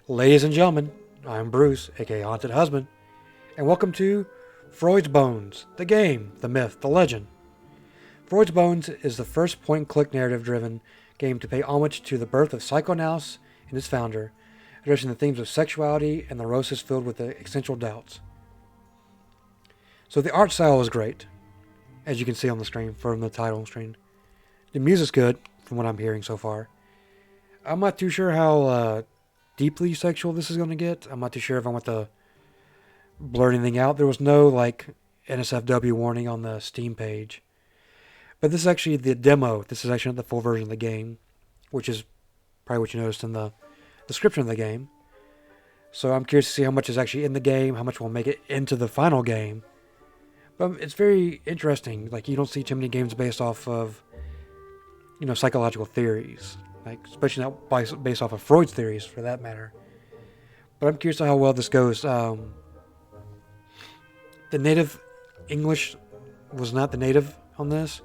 Ladies and gentlemen, I'm Bruce, aka Haunted Husband, and welcome to Freud's Bones, the game, the myth, the legend. Freud's Bones is the first point-and-click narrative-driven game to pay homage to the birth of psychoanalysis and its founder, addressing the themes of sexuality and neurosis filled with existential doubts. So the art style is great, as you can see on the screen from the title screen. The music's good, from what I'm hearing so far. I'm not too sure how deeply sexual this is going to get. I'm not too sure if I want to blur anything out. There was no NSFW warning on the Steam page. But this is actually the demo. This is actually not the full version of the game, which is probably what you noticed in the description of the game. So I'm curious to see how much is actually in the game, how much will make it into the final game. But it's very interesting. Like, you don't see too many games based off of, psychological theories. Especially not based off of Freud's theories, for that matter. But I'm curious to how well this goes. The native English was not the native on this.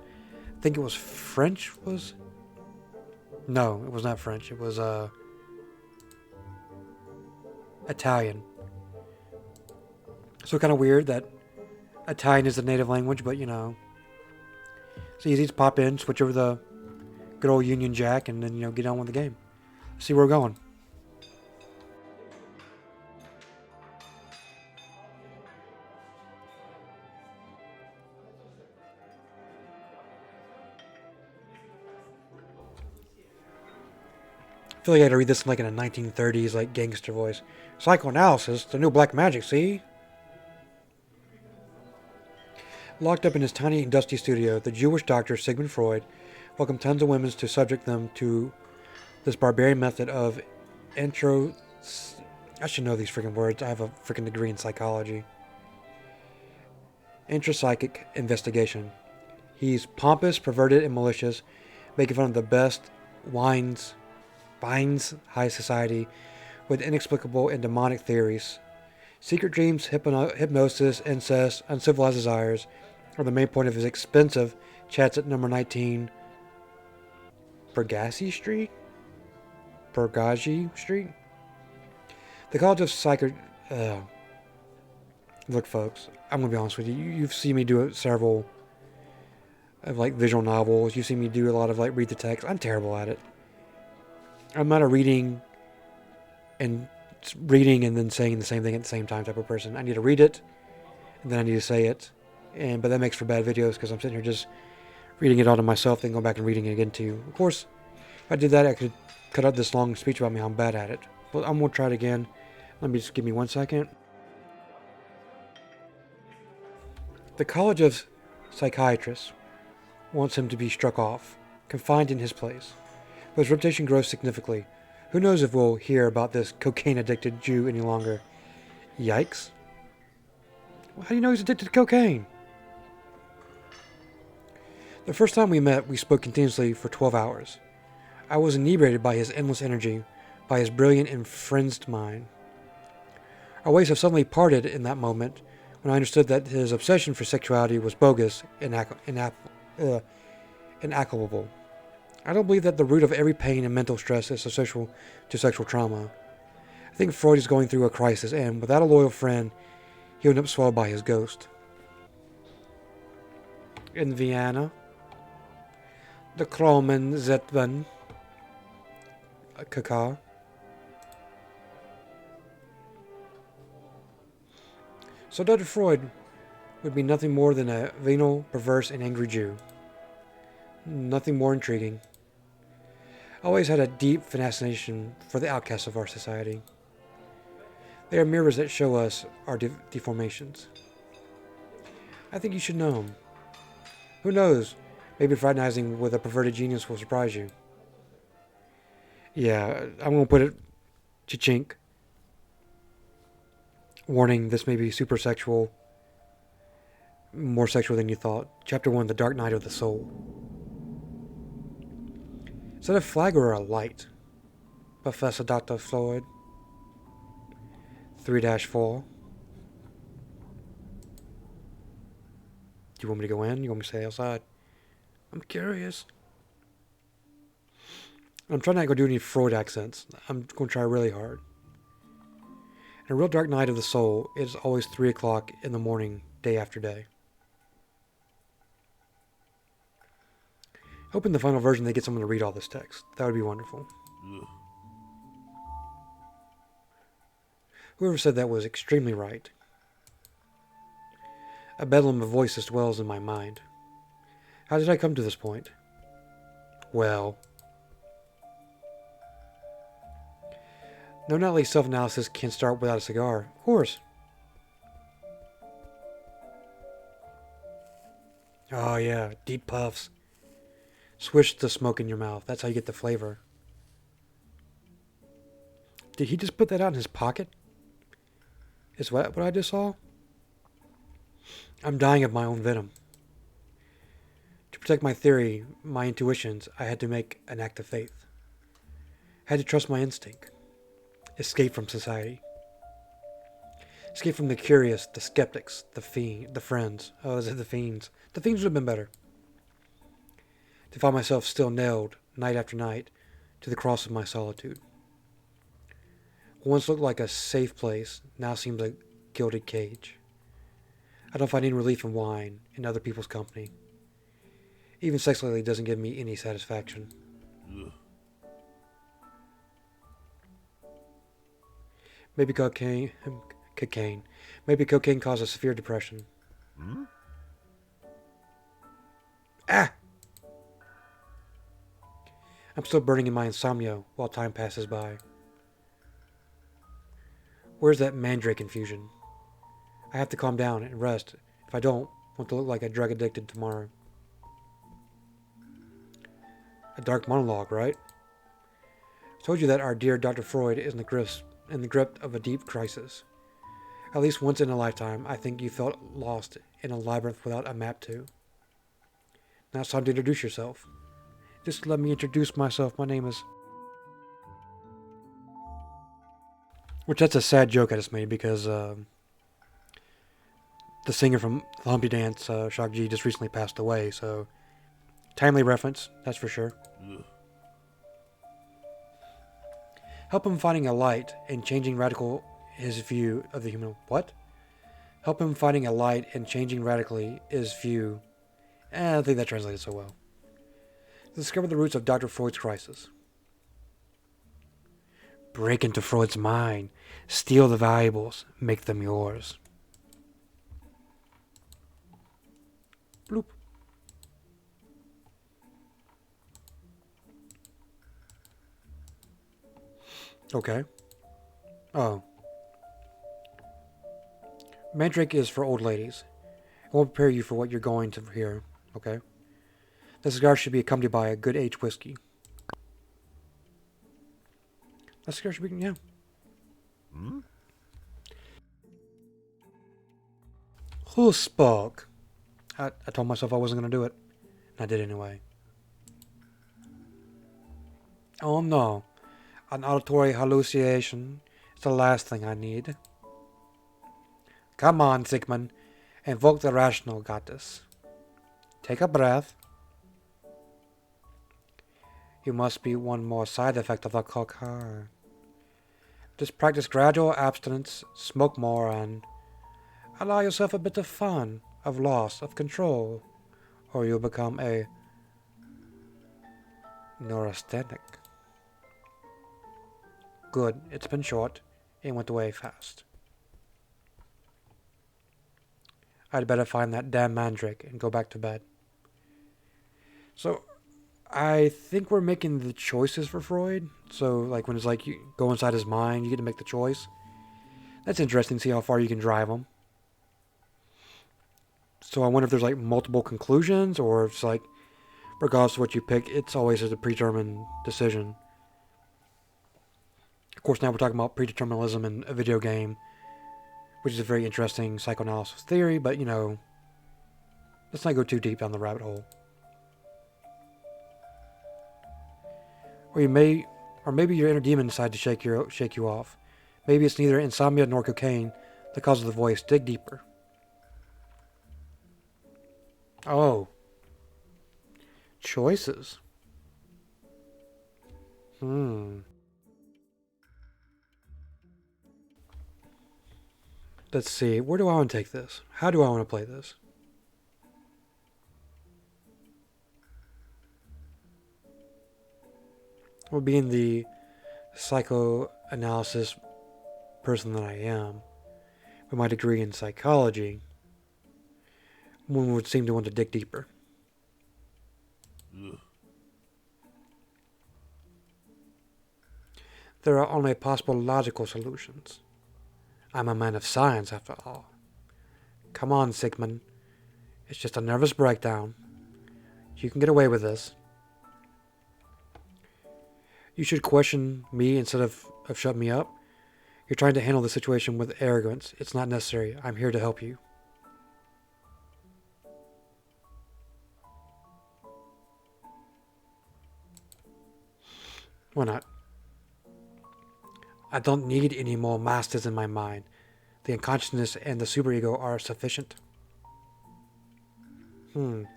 I think it was French. No, it was not French. It was Italian. So kind of weird that Italian is the native language, but it's easy to pop in, switch over the good old Union Jack, and then get on with the game. See where we're going. I feel like I had to read this in a 1930s gangster voice. Psychoanalysis, the new black magic, see? Locked up in his tiny and dusty studio, the Jewish doctor Sigmund Freud welcomed tons of women to subject them to this barbarian method of I should know these freaking words. I have a freaking degree in psychology. Intrapsychic investigation. He's pompous, perverted, and malicious, making fun of the best binds high society with inexplicable and demonic theories. Secret dreams, hypnosis, incest, uncivilized desires are the main point of his expensive chats at number 19 Pergasi Street? The College of Look, folks, I'm going to be honest with you. You've seen me do several of visual novels. You've seen me do a lot of read the text. I'm terrible at it. I'm not a reading and then saying the same thing at the same time type of person. I need to read it, and then I need to say it. But that makes for bad videos because I'm sitting here just reading it all to myself, then going back and reading it again to you. Of course, if I did that, I could cut out this long speech about me how I'm bad at it. But I'm going to try it again. Give me 1 second. The College of Psychiatrists wants him to be struck off, confined in his place. But his reputation grows significantly. Who knows if we'll hear about this cocaine-addicted Jew any longer. Yikes. Well, how do you know he's addicted to cocaine? The first time we met, we spoke continuously for 12 hours. I was inebriated by his endless energy, by his brilliant and frenzied mind. Our ways have suddenly parted in that moment when I understood that his obsession for sexuality was bogus and inaccountable. I don't believe that the root of every pain and mental stress is associated to sexual trauma. I think Freud is going through a crisis, and without a loyal friend, he would end up swallowed by his ghost. In Vienna, the Kromen Zetven Kaka. So Dr. Freud would be nothing more than a venal, perverse, and angry Jew. Nothing more intriguing. I always had a deep fascination for the outcasts of our society. They are mirrors that show us our deformations. I think you should know them. Who knows? Maybe fraternizing with a perverted genius will surprise you. Yeah, I'm going to put it cha-chink. Warning, this may be super sexual. More sexual than you thought. Chapter 1, The Dark Night of the Soul. Is that a flag or a light? Professor Dr. Freud. 3-4. Do you want me to go in? You want me to stay outside? I'm curious. I'm trying not to go do any Freud accents. I'm going to try really hard. In a real dark night of the soul, it is always 3 o'clock in the morning, day after day. Hoping the final version they get someone to read all this text. That would be wonderful. Ugh. Whoever said that was extremely right. A bedlam of voices dwells in my mind. How did I come to this point? Well, no nightly self-analysis can start without a cigar. Of course. Oh yeah, deep puffs. Swish the smoke in your mouth. That's how you get the flavor. Did he just put that out in his pocket? Is what I just saw? I'm dying of my own venom. To protect my theory, my intuitions, I had to make an act of faith. I had to trust my instinct. Escape from society. Escape from the curious, the skeptics, the friends. Oh, is it the fiends? The fiends would have been better. To find myself still nailed, night after night, to the cross of my solitude. What once looked like a safe place now seems a gilded cage. I don't find any relief in wine, in other people's company. Even sex lately doesn't give me any satisfaction. Ugh. Maybe cocaine. Maybe cocaine causes severe depression. Hmm? Ah! I'm still burning in my insomnia while time passes by. Where's that mandrake infusion? I have to calm down and rest. If I don't, I want to look like a drug addicted tomorrow. A dark monologue, right? I told you that our dear Dr. Freud is in the grip of a deep crisis. At least once in a lifetime, I think you felt lost in a labyrinth without a map to. Now it's time to introduce yourself. Just let me introduce myself. My name is... Which, that's a sad joke I just made because the singer from the Humpty Dance, Shock G, just recently passed away, so... Timely reference, that's for sure. Ugh. Help him finding a light and changing radical his view of the human... What? Help him finding a light and changing radically his view... I don't think that translated so well. Discover the roots of Dr. Freud's crisis. Break into Freud's mind. Steal the valuables. Make them yours. Bloop. Okay. Oh. Mandrake is for old ladies. It won't prepare you for what you're going to hear. Okay? The cigar should be accompanied by a good aged whiskey. That cigar should be... yeah. Hmm? Who spoke? I told myself I wasn't going to do it. And I did anyway. Oh no. An auditory hallucination is the last thing I need. Come on, Sigmund. Invoke the rational goddess. Take a breath. You must be one more side effect of the cocaine. Just practice gradual abstinence, smoke more, and allow yourself a bit of fun, of loss of control, or you'll become a neurasthenic. Good, it's been short. It went away fast. I'd better find that damn mandrake and go back to bed. So, I think we're making the choices for Freud. So, like, when it's like you go inside his mind, you get to make the choice. That's interesting to see how far you can drive him. So I wonder if there's, like, multiple conclusions, or if it's like, regardless of what you pick, it's always a predetermined decision. Of course, now we're talking about predeterminism in a video game, which is a very interesting psychoanalysis theory, but, you know, let's not go too deep down the rabbit hole. Or maybe your inner demon decided to shake you off. Maybe it's neither insomnia nor cocaine that causes the voice. Dig deeper. Oh. Choices. Let's see. Where do I want to take this? How do I want to play this? Well, being the psychoanalysis person that I am, with my degree in psychology, one would seem to want to dig deeper. Ugh. There are only possible logical solutions. I'm a man of science, after all. Come on, Sigmund. It's just a nervous breakdown. You can get away with this. You should question me instead of shut me up. You're trying to handle the situation with arrogance. It's not necessary. I'm here to help you. Why not? I don't need any more masters in my mind. The unconsciousness and the superego are sufficient. Always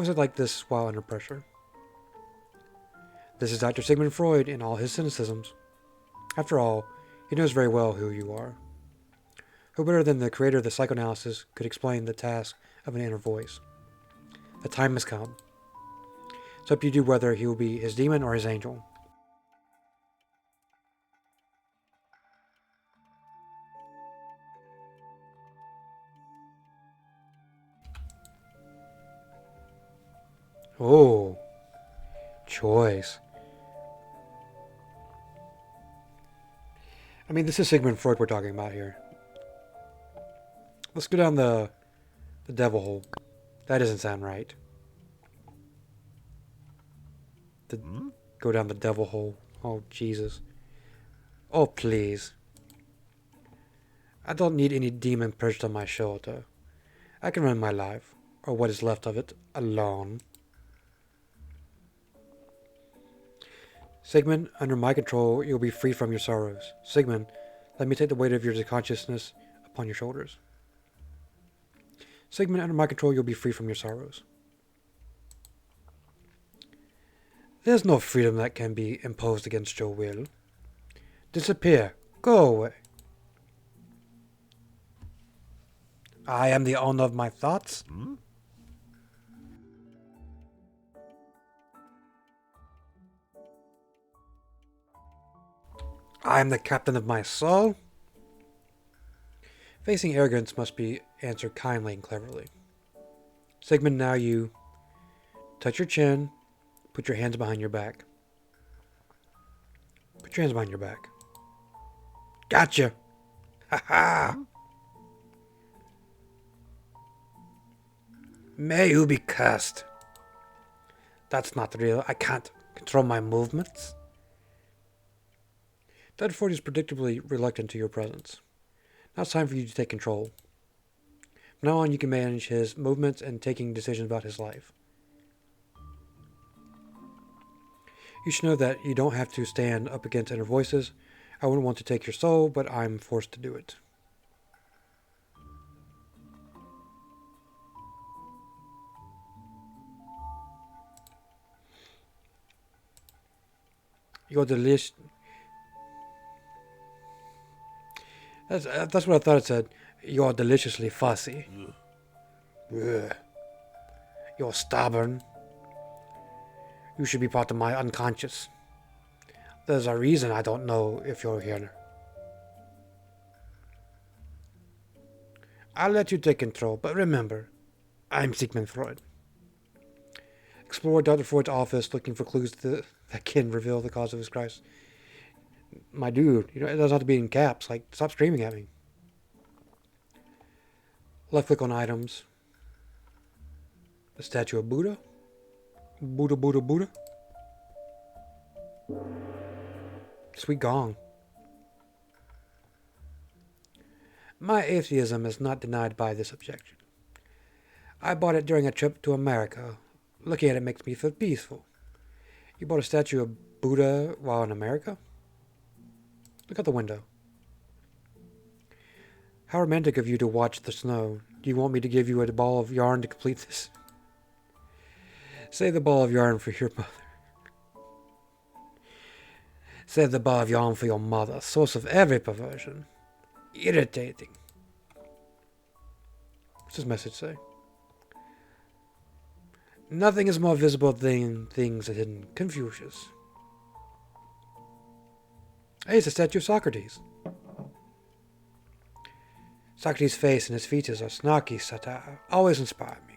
said like this while under pressure. This is Dr. Sigmund Freud in all his cynicisms. After all, he knows very well who you are. Who better than the creator of the psychoanalysis could explain the task of an inner voice? The time has come. It's up to you whether he will be his demon or his angel. Oh, choice. I mean, this is Sigmund Freud we're talking about here. Let's go down the devil hole. That doesn't sound right. Go down the devil hole. Oh, Jesus. Oh, please. I don't need any demon perched on my shoulder. I can run my life, or what is left of it, alone. Sigmund, under my control, you'll be free from your sorrows. Sigmund, let me take the weight of your consciousness upon your shoulders. Sigmund, under my control, you'll be free from your sorrows. There's no freedom that can be imposed against your will. Disappear. Go away. I am the owner of my thoughts. I am the captain of my soul. Facing arrogance must be answered kindly and cleverly. Sigmund, now you touch your chin, put your hands behind your back. Put your hands behind your back. Gotcha! Ha ha! May you be cursed. That's not real. I can't control my movements. Dr. Freud is predictably reluctant to your presence. Now it's time for you to take control. From now on, you can manage his movements and taking decisions about his life. You should know that you don't have to stand up against inner voices. I wouldn't want to take your soul, but I'm forced to do it. You're delicious. That's what I thought it said. You're deliciously fussy. Ugh. You're stubborn. You should be part of my unconscious. There's a reason I don't know if you're here. I'll let you take control, but remember, I'm Sigmund Freud. Explore Dr. Freud's office looking for clues that can reveal the cause of his crisis. My dude, it doesn't have to be in caps. Like, stop screaming at me. Left click on items. The statue of Buddha. Buddha, Buddha, Buddha. Sweet gong. My atheism is not denied by this objection. I bought it during a trip to America. Looking at it makes me feel peaceful. You bought a statue of Buddha while in America? Look out the window. How romantic of you to watch the snow. Do you want me to give you a ball of yarn to complete this? Save the ball of yarn for your mother. Save the ball of yarn for your mother, source of every perversion. Irritating. What's his message say? Nothing is more visible than things that hidden. Confucius. Hey, it's a statue of Socrates. Socrates' face and his features are snarky satire. Always inspired me.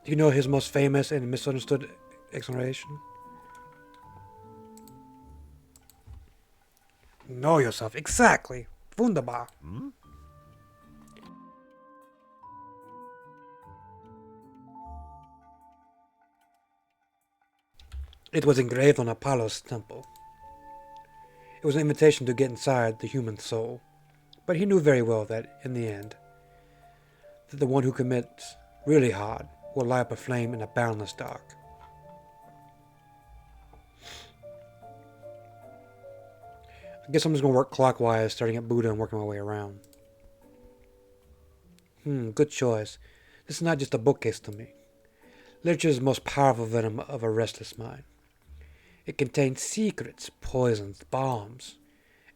Do you know his most famous and misunderstood explanation? Know yourself. Exactly. Wunderbar. Hmm? It was engraved on Apollo's temple. It was an invitation to get inside the human soul. But he knew very well that, in the end, that the one who commits really hard will light up a flame in a boundless dark. I guess I'm just going to work clockwise, starting at Buddha and working my way around. Good choice. This is not just a bookcase to me. Literature is the most powerful venom of a restless mind. It contains secrets, poisons, bombs.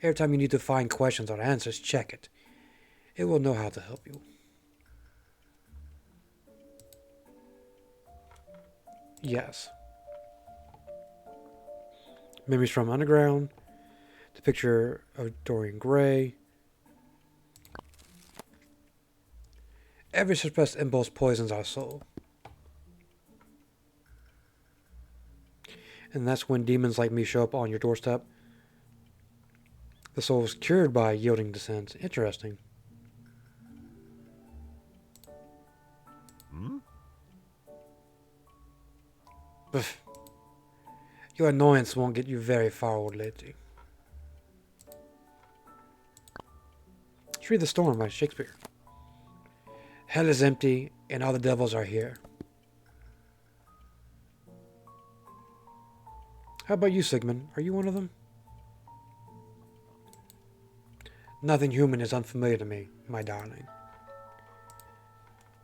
Every time you need to find questions or answers, check it. It will know how to help you. Yes. Memories from Underground. The picture of Dorian Gray. Every suppressed impulse poisons our soul. And that's when demons like me show up on your doorstep. The soul is cured by yielding to sins. Interesting. Hmm? Pff. Your annoyance won't get you very far, old lady. Let's read The Storm by Shakespeare. Hell is empty, and all the devils are here. How about you, Sigmund? Are you one of them? Nothing human is unfamiliar to me, my darling.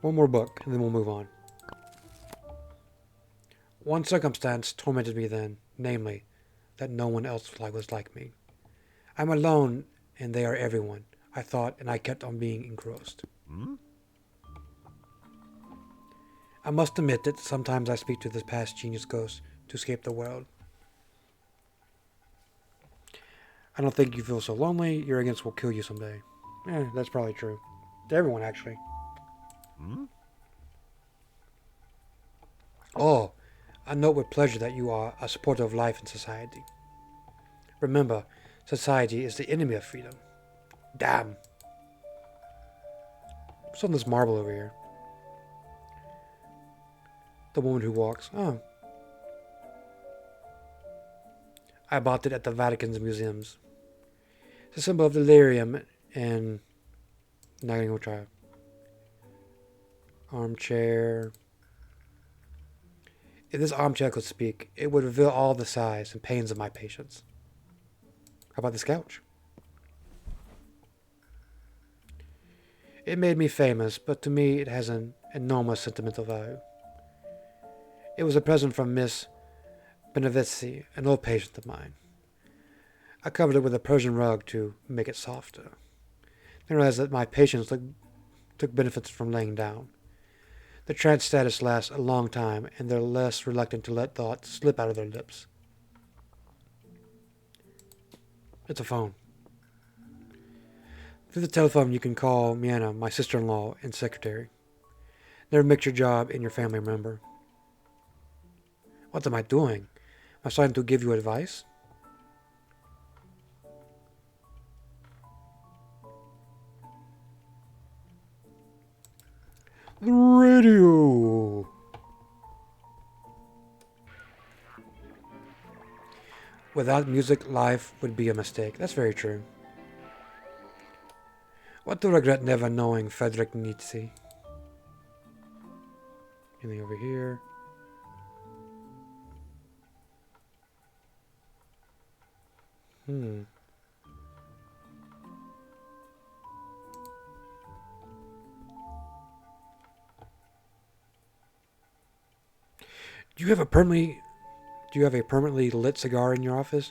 One more book, and then we'll move on. One circumstance tormented me then, namely, that no one else was like me. I'm alone, and they are everyone, I thought, and I kept on being engrossed. Hmm? I must admit that sometimes I speak to this past genius ghost to escape the world. I don't think you feel so lonely. Your arrogance will kill you someday. That's probably true. To everyone, actually. Hmm? Oh, I note with pleasure that you are a supporter of life and society. Remember, society is the enemy of freedom. Damn. What's on this marble over here? The woman who walks. Oh. I bought it at the Vatican's museums. It's a symbol of delirium and... Not gonna go try it. Armchair. If this armchair could speak, it would reveal all the sighs and pains of my patients. How about this couch? It made me famous, but to me it has an enormous sentimental value. It was a present from Miss Benevici, an old patient of mine. I covered it with a Persian rug to make it softer. Then realized that my patients took benefits from laying down. The trance status lasts a long time, and they're less reluctant to let thoughts slip out of their lips. It's a phone. Through the telephone, you can call Miana, my sister-in-law and secretary. Never mix your job and your family member. What am I doing? Am I starting to give you advice? The radio. Without music, life would be a mistake. That's very true. What to regret never knowing Friedrich Nietzsche? Anything over here? Do you have a permanently lit cigar in your office?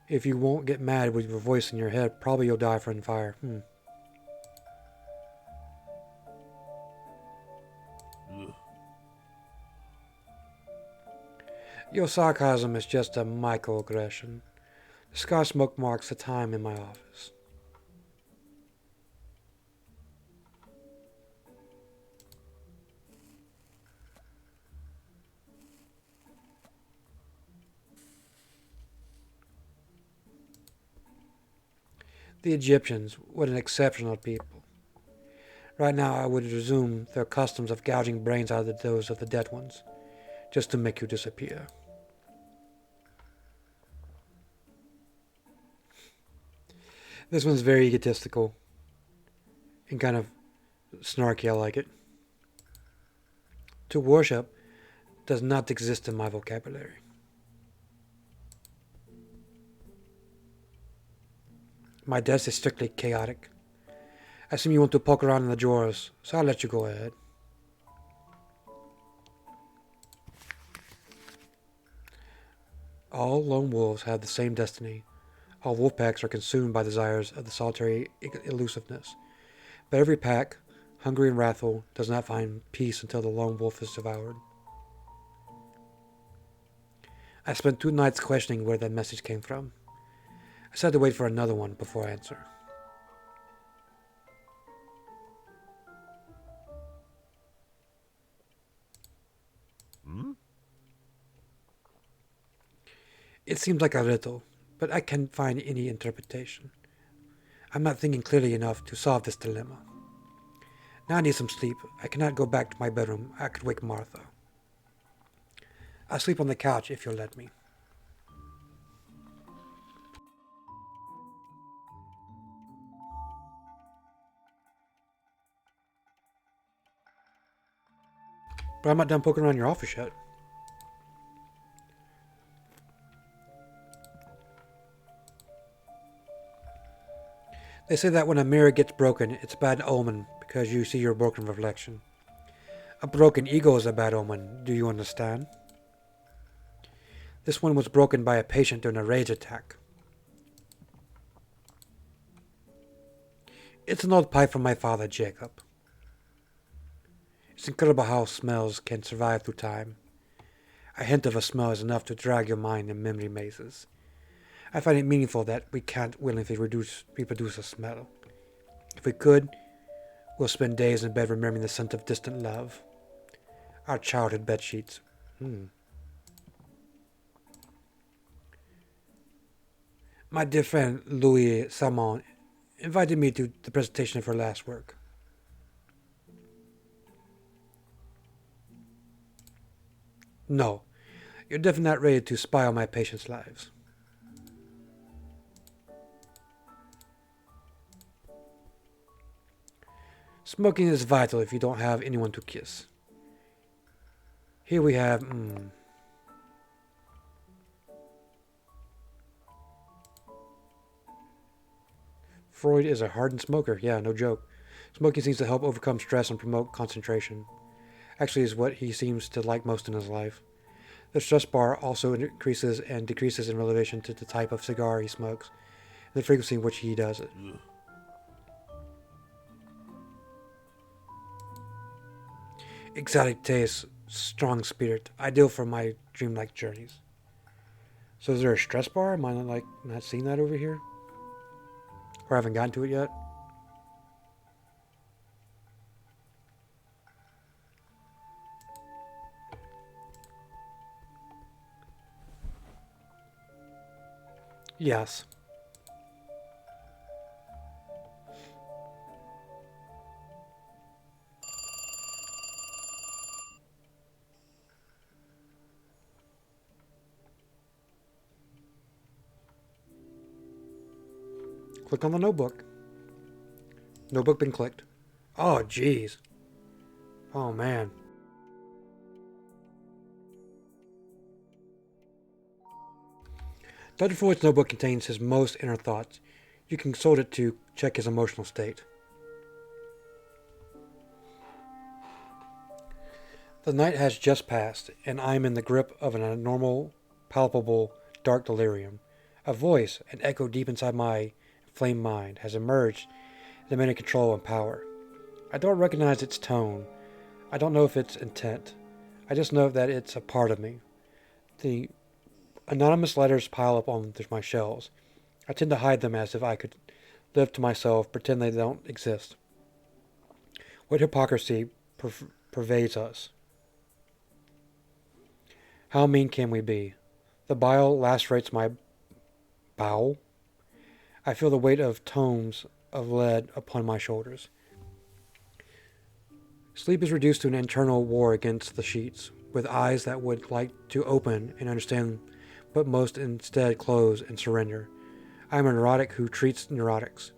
If you won't get mad with your voice in your head, probably you'll die from fire. Your sarcasm is just a microaggression. The cigar smoke marks the time in my office. The Egyptians, what an exceptional people. Right now I would resume their customs of gouging brains out of those of the dead ones, just to make you disappear. This one's very egotistical and kind of snarky. I like it. To worship does not exist in my vocabulary. My desk is strictly chaotic. I assume you want to poke around in the drawers, so I'll let you go ahead. All lone wolves have the same destiny. All wolf packs are consumed by desires of the solitary elusiveness. But every pack, hungry and wrathful, does not find peace until the lone wolf is devoured. I spent 2 nights questioning where that message came from. I said to wait for another one before I answer. Hmm? It seems like a riddle, but I can't find any interpretation. I'm not thinking clearly enough to solve this dilemma. Now I need some sleep. I cannot go back to my bedroom. I could wake Martha. I'll sleep on the couch if you'll let me. But I'm not done poking around your office yet. They say that when a mirror gets broken, it's a bad omen because you see your broken reflection. A broken ego is a bad omen. Do you understand? This one was broken by a patient during a rage attack. It's an old pipe from my father, Jacob. It's incredible how smells can survive through time. A hint of a smell is enough to drag your mind in memory mazes. I find it meaningful that we can't willingly reproduce a smell. If we could, we'll spend days in bed remembering the scent of distant love. Our childhood bed sheets. My dear friend Louis Salmon invited me to the presentation of her last work. No, you're definitely not ready to spy on my patients' lives. Smoking is vital if you don't have anyone to kiss. Here we have, Freud is a hardened smoker. Yeah, no joke. Smoking seems to help overcome stress and promote concentration. Actually, is what he seems to like most in his life. The stress bar also increases and decreases in relation to the type of cigar he smokes and the frequency in which he does it. Ugh. Exotic taste, strong spirit, ideal for my dreamlike journeys. So is there a stress bar? Am I not seeing that over here? Or haven't gotten to it yet? Yes. Click on the notebook. Notebook been clicked. Oh, jeez. Oh, man. Dr. Freud's notebook contains his most inner thoughts. You can consult it to check his emotional state. The night has just passed, and I am in the grip of an abnormal, palpable, dark delirium. A voice, an echo deep inside my inflamed mind, has emerged and demanded control and power. I don't recognize its tone. I don't know if it's intent. I just know that it's a part of me. The anonymous letters pile up on my shelves. I tend to hide them as if I could live to myself, pretend they don't exist. What hypocrisy pervades us? How mean can we be? The bile lacerates my bowel. I feel the weight of tomes of lead upon my shoulders. Sleep is reduced to an internal war against the sheets, with eyes that would like to open and understand, but most instead close and surrender. I am a neurotic who treats neurotics.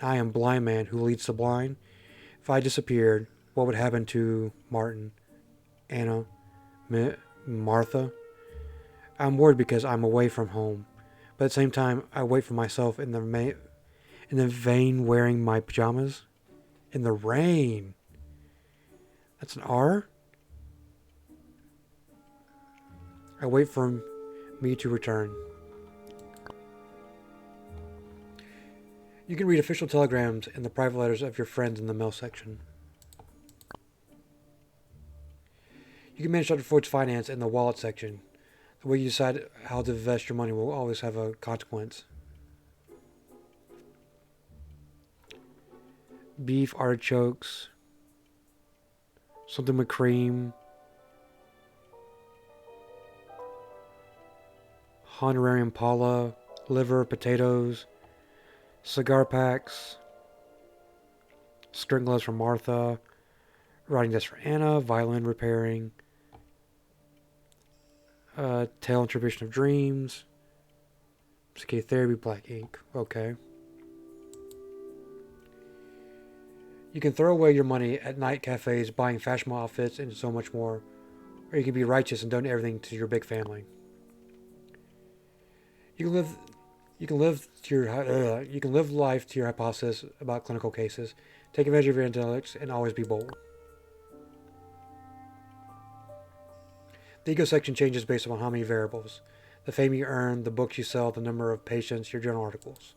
I am a blind man who leads the blind. If I disappeared, what would happen to Martin, Anna, Martha? I'm worried because I'm away from home, but at the same time, I wait for myself in the vein wearing my pajamas. In the rain. That's an R? I wait for me to return. You can read official telegrams and the private letters of your friends in the mail section. You can manage Dr. Freud's finance in the wallet section. The way you decide how to invest your money will always have a consequence. Beef, artichokes, something with cream, Honorary Impala, liver, potatoes, cigar packs, string gloves for Martha, writing desk for Anna, violin repairing, Tale and Tradition of Dreams, psychotherapy, black ink. Okay. You can throw away your money at night cafes buying fashionable outfits and so much more. Or you can be righteous and donate everything to your big family. You can live life to your hypothesis about clinical cases. Take advantage of your intellects and always be bold. The ego section changes based upon how many variables. The fame you earn, the books you sell, the number of patients, your journal articles.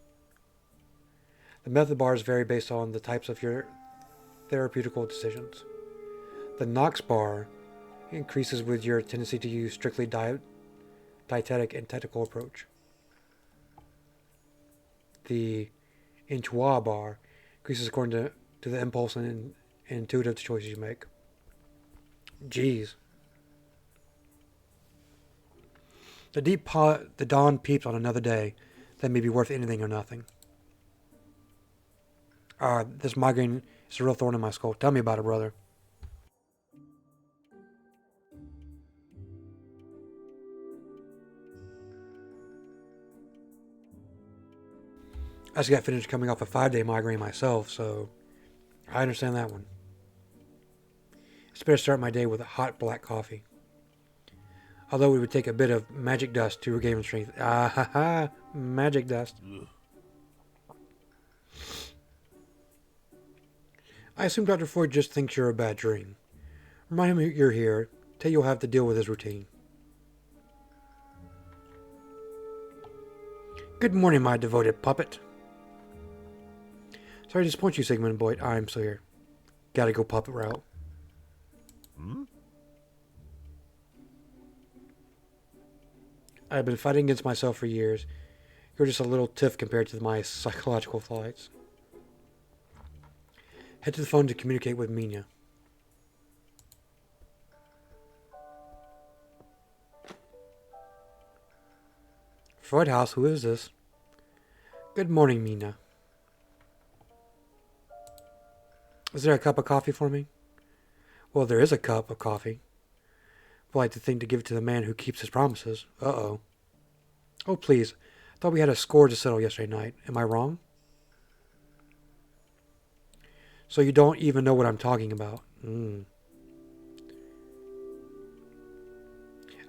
The method bars vary based on the types of your therapeutical decisions. The Knox bar increases with your tendency to use strictly dietetic and technical approach. The Intuit bar increases according to the impulse and intuitive choices you make. Jeez. The dawn peeps on another day that may be worth anything or nothing. This migraine is a real thorn in my skull. Tell me about it, brother. I just got finished coming off a 5-day migraine myself, so I understand that one. It's better to start my day with a hot black coffee. Although it would take a bit of magic dust to regain strength. Ah ha ha, magic dust. I assume Dr. Freud just thinks you're a bad dream. Remind him you're here, till you'll have to deal with his routine. Good morning, my devoted puppet. Sorry to disappoint you, Sigmund Boyd. I'm still here. Gotta go puppet route. I've been fighting against myself for years. You're just a little tiff compared to my psychological flights. Head to the phone to communicate with Mina. Freud House, who is this? Good morning, Mina. Is there a cup of coffee for me? Well, there is a cup of coffee. I'd like to think to give it to the man who keeps his promises. Uh-oh. Oh, please. I thought we had a score to settle yesterday night. Am I wrong? So you don't even know what I'm talking about.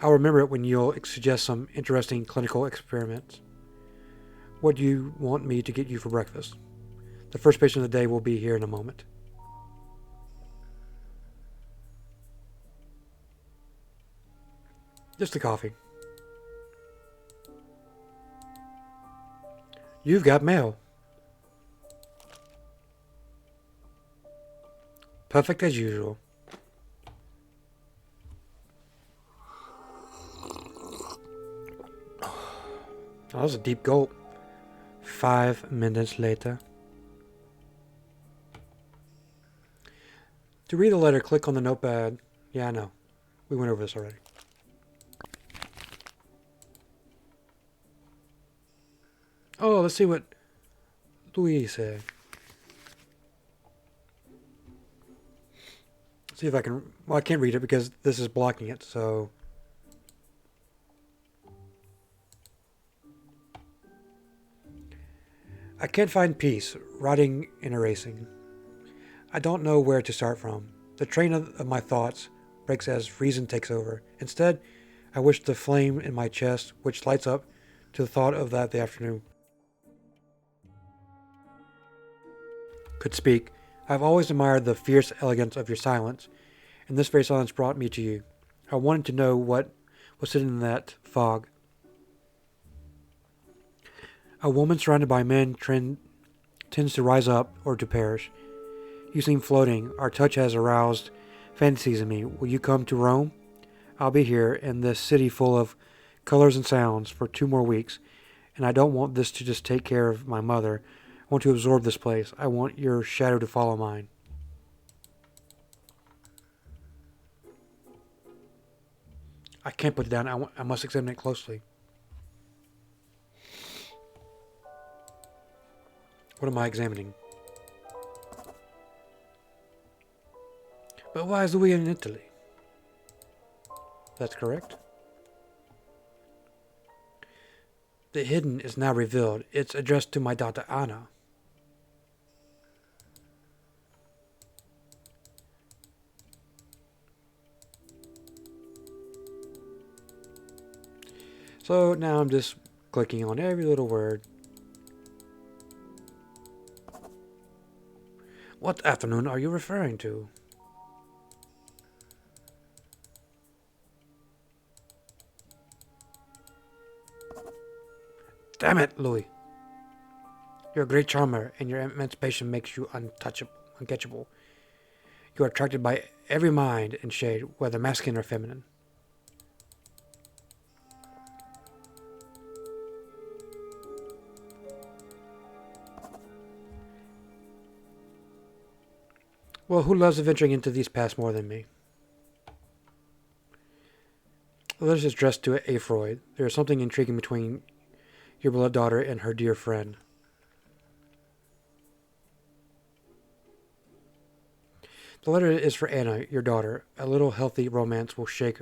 I'll remember it when you'll suggest some interesting clinical experiments. What do you want me to get you for breakfast? The first patient of the day will be here in a moment. Just a coffee. You've got mail. Perfect as usual. Oh, that was a deep gulp. 5 minutes later. To read the letter, click on the notepad. Yeah, I know. We went over this already. Oh, let's see what Louis said. See if I can... Well, I can't read it because this is blocking it, so... I can't find peace, writing and erasing. I don't know where to start from. The train of my thoughts breaks as reason takes over. Instead, I wish the flame in my chest, which lights up to the thought of that the afternoon, could speak. I've always admired the fierce elegance of your silence, and this very silence brought me to you. I wanted to know what was sitting in that fog. A woman surrounded by men tends to rise up or to perish. You seem floating. Our touch has aroused fantasies in me. Will you come to Rome? I'll be here in this city full of colors and sounds for 2 more weeks, and I don't want this to just take care of my mother. I want to absorb this place. I want your shadow to follow mine. I can't put it down. I must examine it closely. What am I examining? But why is Louis in Italy? That's correct. The hidden is now revealed. It's addressed to my daughter Anna. So now I'm just clicking on every little word. What afternoon are you referring to? Damn it, Louis. You're a great charmer, and your emancipation makes you uncatchable. You are attracted by every mind and shade, whether masculine or feminine. Well, who loves venturing into these paths more than me? The letter is addressed to A. Freud. There is something intriguing between your beloved daughter and her dear friend. The letter is for Anna, your daughter. A little healthy romance will shake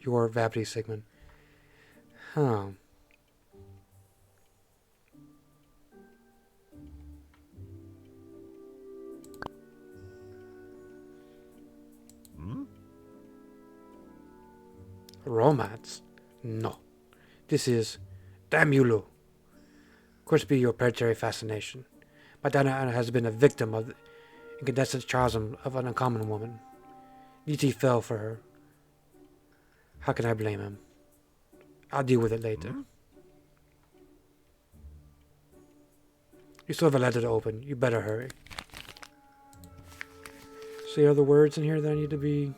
your vanity, Sigmund. Huh. Romance? No. This is... Damn you, Lou. Course be your predatory fascination. My daughter Anna has been a victim of the incandescent charm of an uncommon woman. Nietzsche fell for her. How can I blame him? I'll deal with it later. You still have a letter to open. You better hurry. See other words in here that I need to be...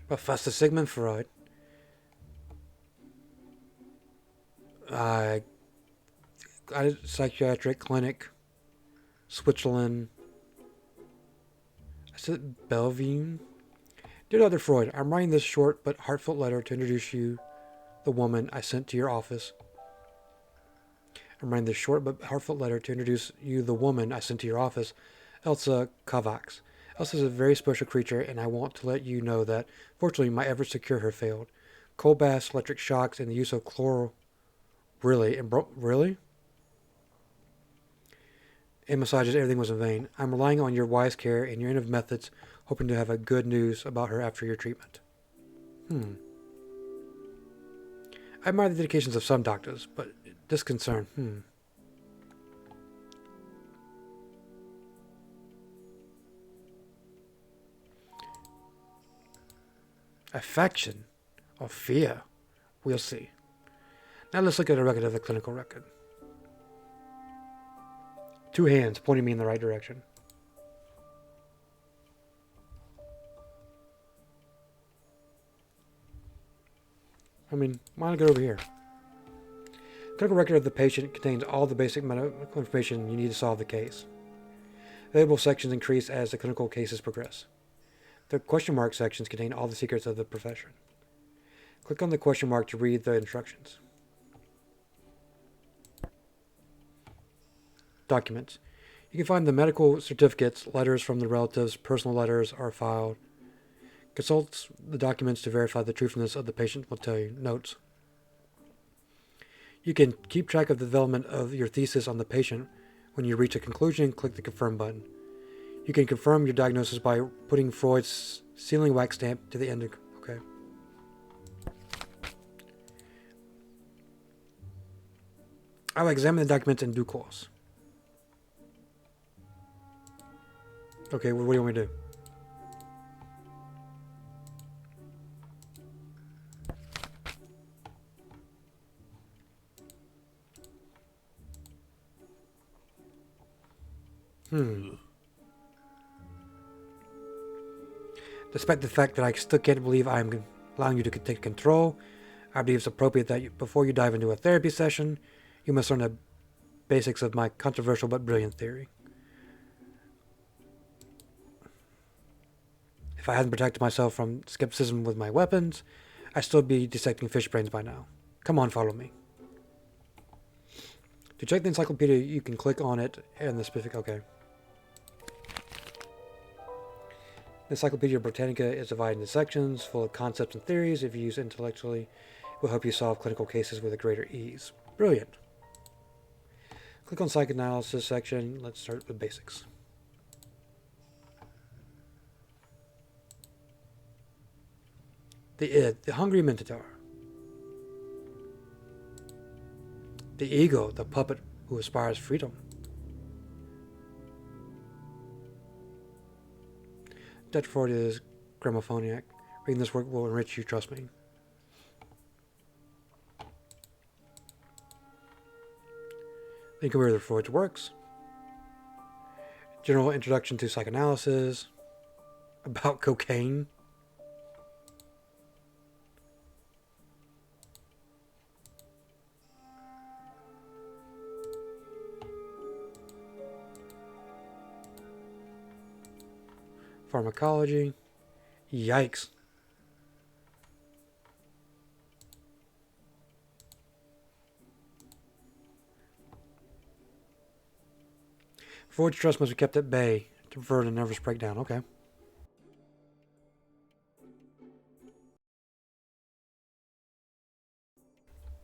Professor Sigmund Freud. Psychiatric clinic, Switzerland. I said Bellevue. Dear Dr. Freud, I'm writing this short but heartfelt letter to introduce you, the woman I sent to your office. Elsa Kovacs. Elsa is a very special creature, and I want to let you know that, fortunately, my efforts to cure her failed. Cold baths, electric shocks, and the use of chloral... Really? Really? And massages, everything was in vain. I'm relying on your wise care and your innovative methods, hoping to have a good news about her after your treatment. I admire the dedications of some doctors, but this concern, Affection or fear? We'll see. Now let's look at a record of the clinical record. 2 hands pointing me in the right direction. I mean, why not go over here? Clinical record of the patient contains all the basic medical information you need to solve the case. Available sections increase as the clinical cases progress. The question mark sections contain all the secrets of the profession. Click on the question mark to read the instructions. Documents. You can find the medical certificates, letters from the relatives, personal letters are filed. Consult the documents to verify the truthfulness of the patient will tell you. Notes. You can keep track of the development of your thesis on the patient. When you reach a conclusion, click the confirm button. You can confirm your diagnosis by putting Freud's sealing wax stamp to the end of... Okay. I will examine the documents in due course. Okay, what do you want me to do? Despite the fact that I still can't believe I'm allowing you to take control, I believe it's appropriate that before you dive into a therapy session, you must learn the basics of my controversial but brilliant theory. If I hadn't protected myself from skepticism with my weapons, I'd still be dissecting fish brains by now. Come on, follow me. To check the encyclopedia, you can click on it and the specific... Okay. The Encyclopedia Britannica is divided into sections full of concepts and theories. If you use it intellectually, it will help you solve clinical cases with a greater ease. Brilliant. Click on psychoanalysis section. Let's start with basics. The id, the hungry minotaur. The ego, the puppet who aspires freedom. Dr. Freud is gramophoniac. Reading this work will enrich you, trust me. Then you can read Freud's works. General introduction to psychoanalysis. About cocaine. Pharmacology. Yikes. Freud's trust must be kept at bay to prevent a nervous breakdown. Okay.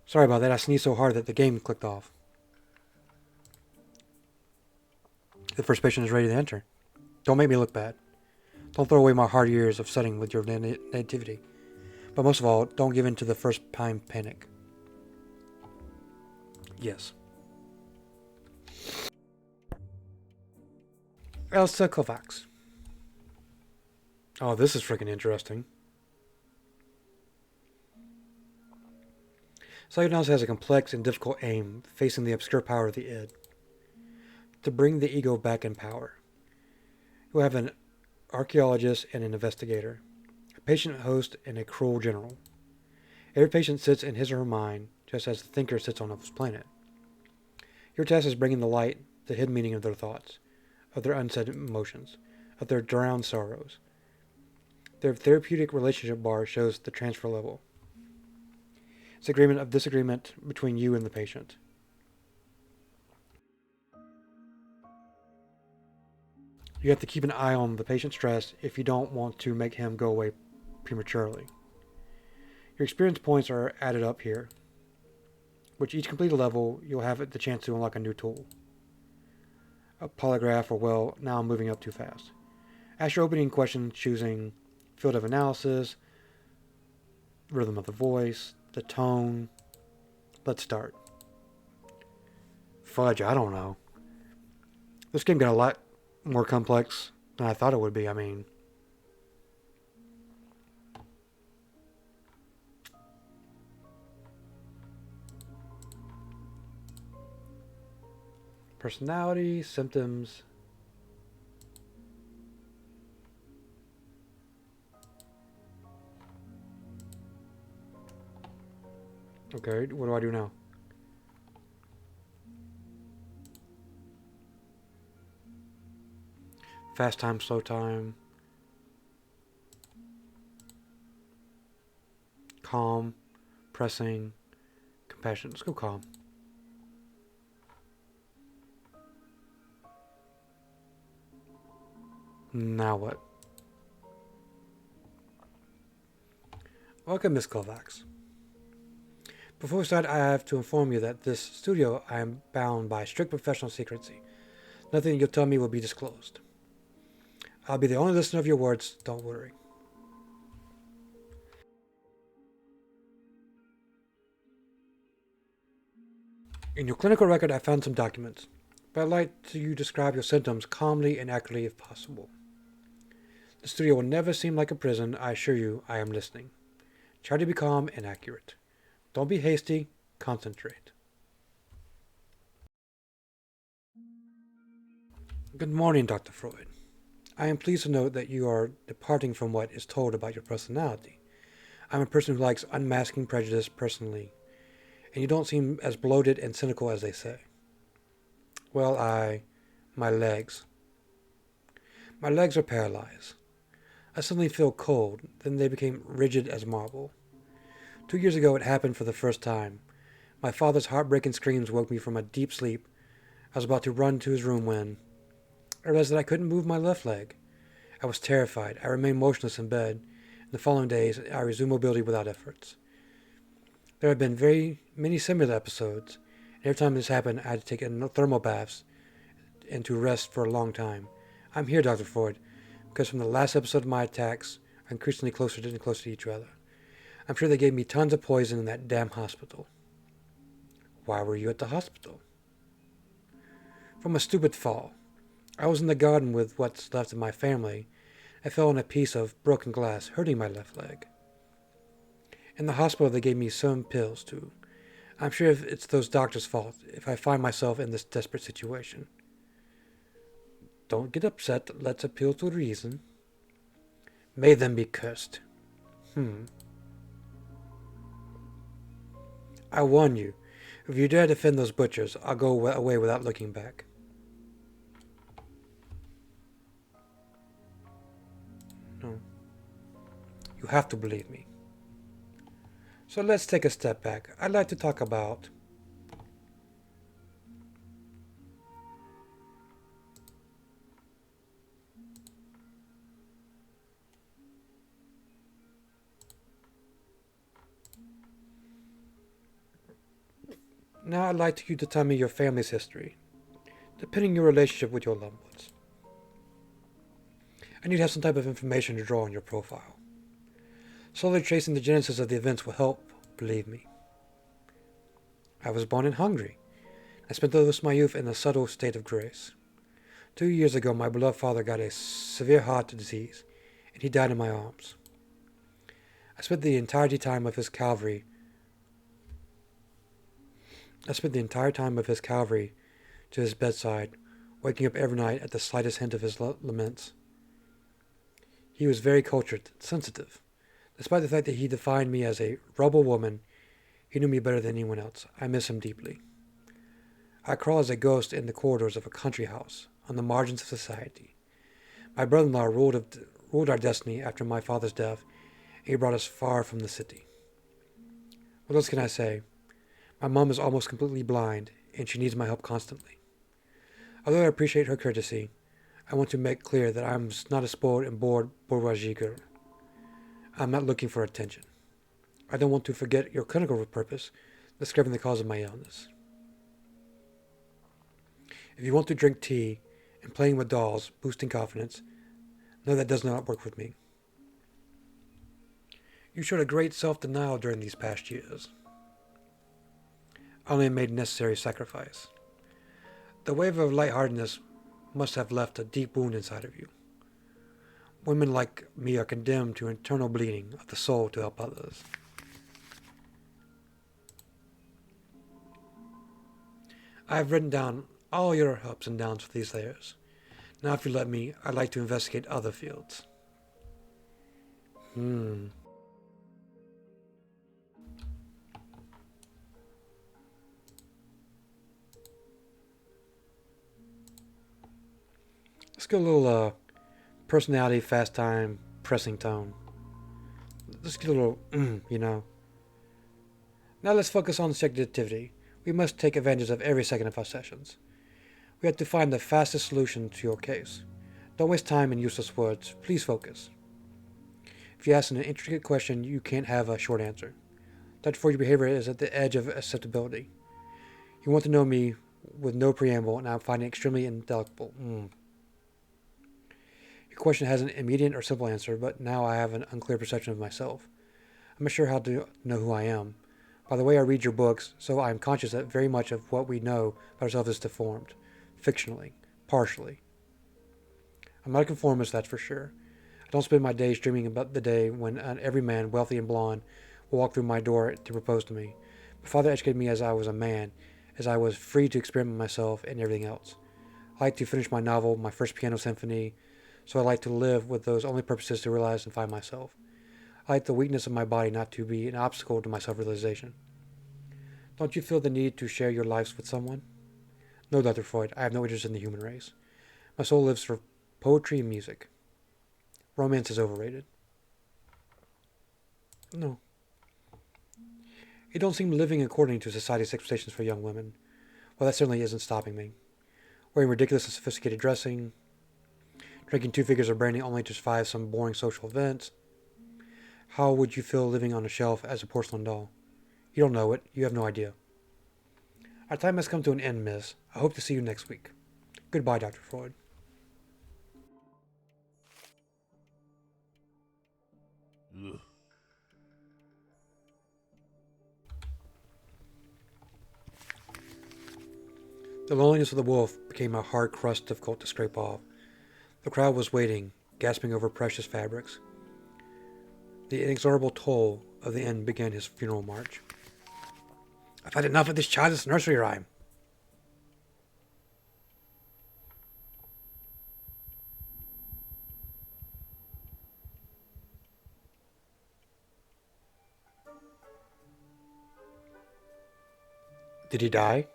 Sorry about that. I sneezed so hard that the game clicked off. The first patient is ready to enter. Don't make me look bad. Don't throw away my hard years of studying with your nativity. But most of all, don't give in to the first time panic. Yes. Elsa Kovacs. Oh, this is freaking interesting. Psychoanalysis has a complex and difficult aim, facing the obscure power of the id. To bring the ego back in power. You have an archaeologist and an investigator, a patient host and a cruel general. Every patient sits in his or her mind, just as the thinker sits on his planet. Your task is bringing the light, the hidden meaning of their thoughts, of their unsaid emotions, of their drowned sorrows. Their therapeutic relationship bar shows the transfer level. It's agreement of disagreement between you and the patient. You have to keep an eye on the patient's stress if you don't want to make him go away prematurely. Your experience points are added up here. With each completed level, you'll have the chance to unlock a new tool. A polygraph, or well, now I'm moving up too fast. Ask your opening question choosing field of analysis, rhythm of the voice, the tone. Let's start. Fudge, I don't know. This game got a lot more complex than I thought it would be. I mean, personality, symptoms. Okay, what do I do now? Fast time, slow time, calm, pressing, compassion. Let's go calm. Now what? Welcome, Miss Kovacs. Before we start, I have to inform you that this studio I am bound by strict professional secrecy. Nothing you'll tell me will be disclosed. I'll be the only listener of your words, don't worry. In your clinical record, I found some documents, but I'd like you to describe your symptoms calmly and accurately if possible. The studio will never seem like a prison, I assure you I am listening. Try to be calm and accurate. Don't be hasty, concentrate. Good morning, Dr. Freud. I am pleased to note that you are departing from what is told about your personality. I'm a person who likes unmasking prejudice personally, and you don't seem as bloated and cynical as they say. Well, my legs. My legs are paralyzed. I suddenly feel cold, then they became rigid as marble. 2 years ago it happened for the first time. My father's heartbreaking screams woke me from a deep sleep. I was about to run to his room when I realized that I couldn't move my left leg. I was terrified. I remained motionless in bed. In the following days, I resumed mobility without efforts. There have been very many similar episodes. Every time this happened, I had to take thermal baths and to rest for a long time. I'm here, Dr. Freud, because from the last episode of my attacks are increasingly closer and closer to each other. I'm sure they gave me tons of poison in that damn hospital. Why were you at the hospital? From a stupid fall. I was in the garden with what's left of my family. I fell on a piece of broken glass, hurting my left leg. In the hospital, they gave me some pills, too. I'm sure it's those doctors' fault if I find myself in this desperate situation. Don't get upset. Let's appeal to reason. May them be cursed. I warn you, if you dare defend those butchers, I'll go away without looking back. No. You have to believe me. So let's take a step back. I'd like to talk about Now I'd like you to tell me your family's history, depending on your relationship with your loved ones. I need to have some type of information to draw on your profile. Slowly tracing the genesis of the events will help, believe me. I was born in Hungary. I spent the rest of my youth in a subtle state of grace. 2 years ago, my beloved father got a severe heart disease, and he died in my arms. I spent the entire time of his Calvary to his bedside, waking up every night at the slightest hint of his laments. He was very cultured, sensitive. Despite the fact that he defined me as a rebel woman, he knew me better than anyone else. I miss him deeply. I crawl as a ghost in the corridors of a country house, on the margins of society. My brother-in-law ruled our destiny after my father's death, and he brought us far from the city. What else can I say? My mom is almost completely blind, and she needs my help constantly. Although I appreciate her courtesy, I want to make clear that I'm not a spoiled and bored bourgeoisie girl. I'm not looking for attention. I don't want to forget your clinical purpose, discovering the cause of my illness. If you want to drink tea and playing with dolls, boosting confidence, no, that does not work with me. You showed a great self-denial during these past years. I only made necessary sacrifice. The wave of lightheartedness must have left a deep wound inside of you. Women like me are condemned to internal bleeding of the soul to help others. I have written down all your ups and downs for these layers. Now, if you let me, I'd like to investigate other fields. get a little personality, fast time, pressing tone. Let's get a little, Now let's focus on subjectivity. We must take advantage of every second of our sessions. We have to find the fastest solution to your case. Don't waste time in useless words. Please focus. If you ask an intricate question, you can't have a short answer. Dr. Freud's behavior is at the edge of acceptability. You want to know me with no preamble, and I'm finding it extremely indelicable. Your question has an immediate or simple answer, but now I have an unclear perception of myself. I'm not sure how to know who I am. By the way I read your books, so I am conscious that very much of what we know about ourselves is deformed, fictionally, partially. I'm not a conformist, that's for sure. I don't spend my days dreaming about the day when every man, wealthy and blonde, will walk through my door to propose to me. My father educated me as I was a man, as I was free to experiment myself and everything else. I like to finish my novel, my first piano symphony, so I like to live with those only purposes to realize and find myself. I like the weakness of my body not to be an obstacle to my self-realization. Don't you feel the need to share your lives with someone? No, Dr. Freud, I have no interest in the human race. My soul lives for poetry and music. Romance is overrated. No. You don't seem living according to society's expectations for young women. Well, that certainly isn't stopping me. Wearing ridiculous and sophisticated dressing, drinking 2 figures of brandy only to survive some boring social events. How would you feel living on a shelf as a porcelain doll? You don't know it. You have no idea. Our time has come to an end, miss. I hope to see you next week. Goodbye, Dr. Freud. Ugh. The loneliness of the wolf became a hard crust difficult to scrape off. The crowd was waiting, gasping over precious fabrics. The inexorable toll of the end began his funeral march. I've had enough of this childish nursery rhyme. Did he die?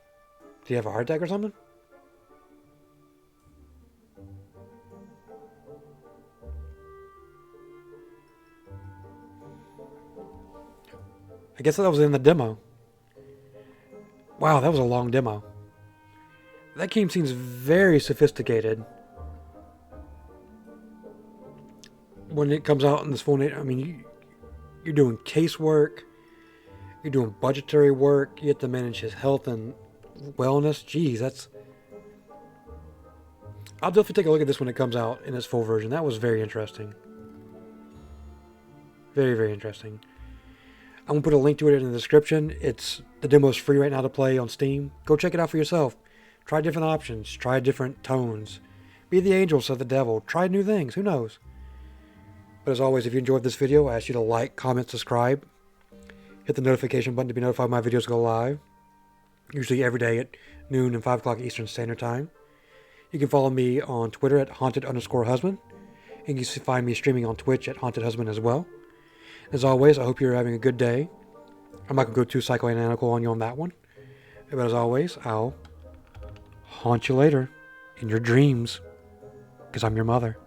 Did he have a heart attack or something? I guess that was in the demo. Wow, that was a long demo. That game seems very sophisticated. When it comes out in this phone, I mean, you're doing casework, you're doing budgetary work, you have to manage his health and wellness. Geez, that's... I'll definitely take a look at this when it comes out in its full version. That was very interesting. Very, very interesting. I'm going to put a link to it in the description. The demo is free right now to play on Steam. Go check it out for yourself. Try different options. Try different tones. Be the angel, so the devil. Try new things. Who knows? But as always, if you enjoyed this video, I ask you to like, comment, subscribe. Hit the notification button to be notified when my videos go live. Usually every day at noon and 5 o'clock Eastern Standard Time. You can follow me on Twitter at haunted_husband. And you can find me streaming on Twitch at Haunted Husband as well. As always, I hope you're having a good day. I'm not going to go too psychoanalytical on you on that one. But as always, I'll haunt you later in your dreams. Because I'm your mother.